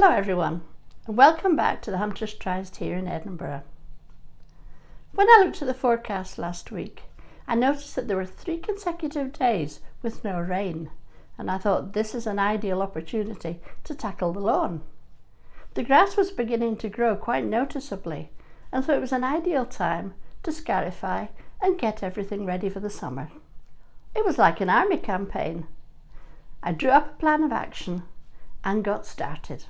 Hello everyone, and welcome back to the Hunter's Tryst here in Edinburgh. When I looked at the forecast last week, I noticed that there were 3 consecutive days with no rain, and I thought this is an ideal opportunity to tackle the lawn. The grass was beginning to grow quite noticeably, and so it was an ideal time to scarify and get everything ready for the summer. It was like an army campaign. I drew up a plan of action and got started.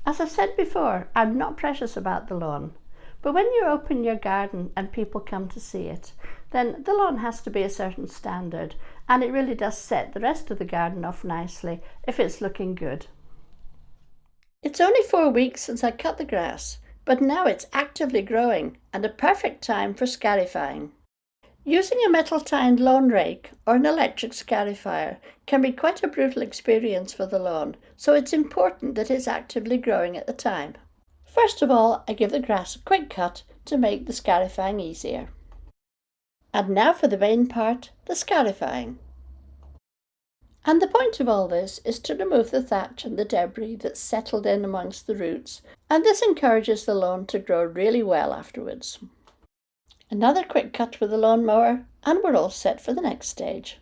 As I've said before, I'm not precious about the lawn, but when you open your garden and people come to see it, then the lawn has to be a certain standard, and it really does set the rest of the garden off nicely if it's looking good. It's only 4 weeks since I cut the grass, but now it's actively growing and a perfect time for scarifying. Using a metal-tined lawn rake or an electric scarifier can be quite a brutal experience for the lawn, so it's important that it's actively growing at the time. First of all, I give the grass a quick cut to make the scarifying easier. And now for the main part, the scarifying. And the point of all this is to remove the thatch and the debris that's settled in amongst the roots, and this encourages the lawn to grow really well afterwards. Another quick cut with the lawnmower, and we're all set for the next stage.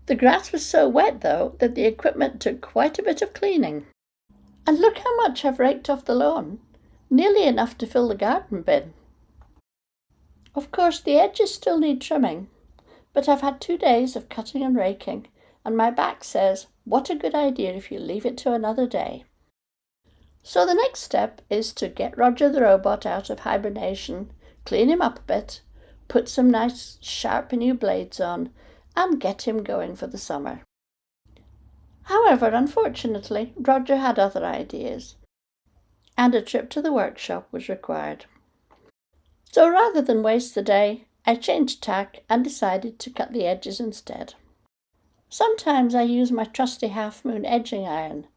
The grass was so wet though that the equipment took quite a bit of cleaning. And look how much I've raked off the lawn, nearly enough to fill the garden bin. Of course the edges still need trimming, but I've had 2 days of cutting and raking, and my back says, what a good idea if you leave it to another day. So the next step is to get Roger the robot out of hibernation, clean him up a bit, put some nice sharp new blades on, and get him going for the summer. However, unfortunately, Roger had other ideas, and a trip to the workshop was required. So rather than waste the day, I changed tack and decided to cut the edges instead. Sometimes I use my trusty half-moon edging iron,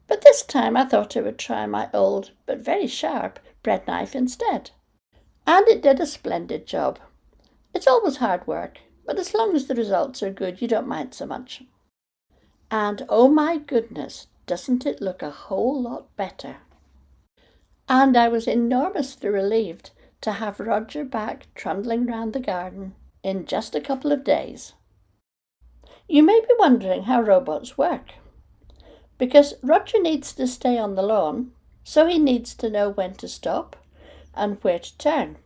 but this time I thought I would try my old, but very sharp, bread knife instead. And it did a splendid job. It's always hard work, but as long as the results are good, you don't mind so much. And oh my goodness, doesn't it look a whole lot better? And I was enormously relieved to have Roger back trundling round the garden in just a couple of days. You may be wondering how robots work. Because Roger needs to stay on the lawn, so he needs to know when to stop and where to turn.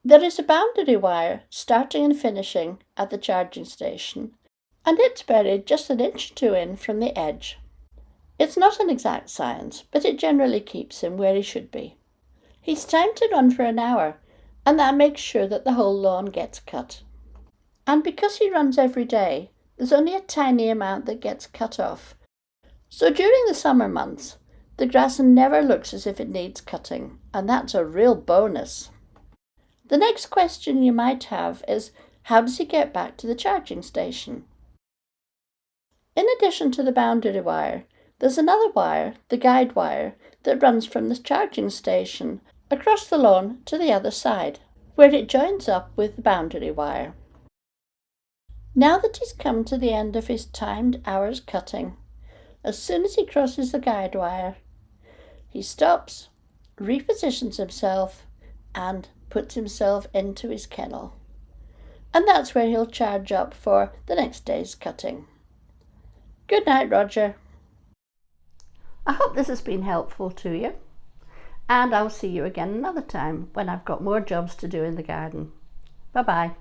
There is a boundary wire starting and finishing at the charging station, and it's buried just 1 inch or 2 in from the edge. It's not an exact science, but it generally keeps him where he should be. He's timed to run for an hour, and that makes sure that the whole lawn gets cut. And because he runs every day, there's only a tiny amount that gets cut off. So during the summer months, the grass never looks as if it needs cutting, and that's a real bonus. The next question you might have is, how does he get back to the charging station? In addition to the boundary wire, there's another wire, the guide wire, that runs from the charging station across the lawn to the other side, where it joins up with the boundary wire. Now that he's come to the end of his timed hour's cutting, as soon as he crosses the guide wire, he stops, repositions himself, and puts himself into his kennel. And that's where he'll charge up for the next day's cutting. Good night, Roger. I hope this has been helpful to you, and I'll see you again another time when I've got more jobs to do in the garden. Bye-bye.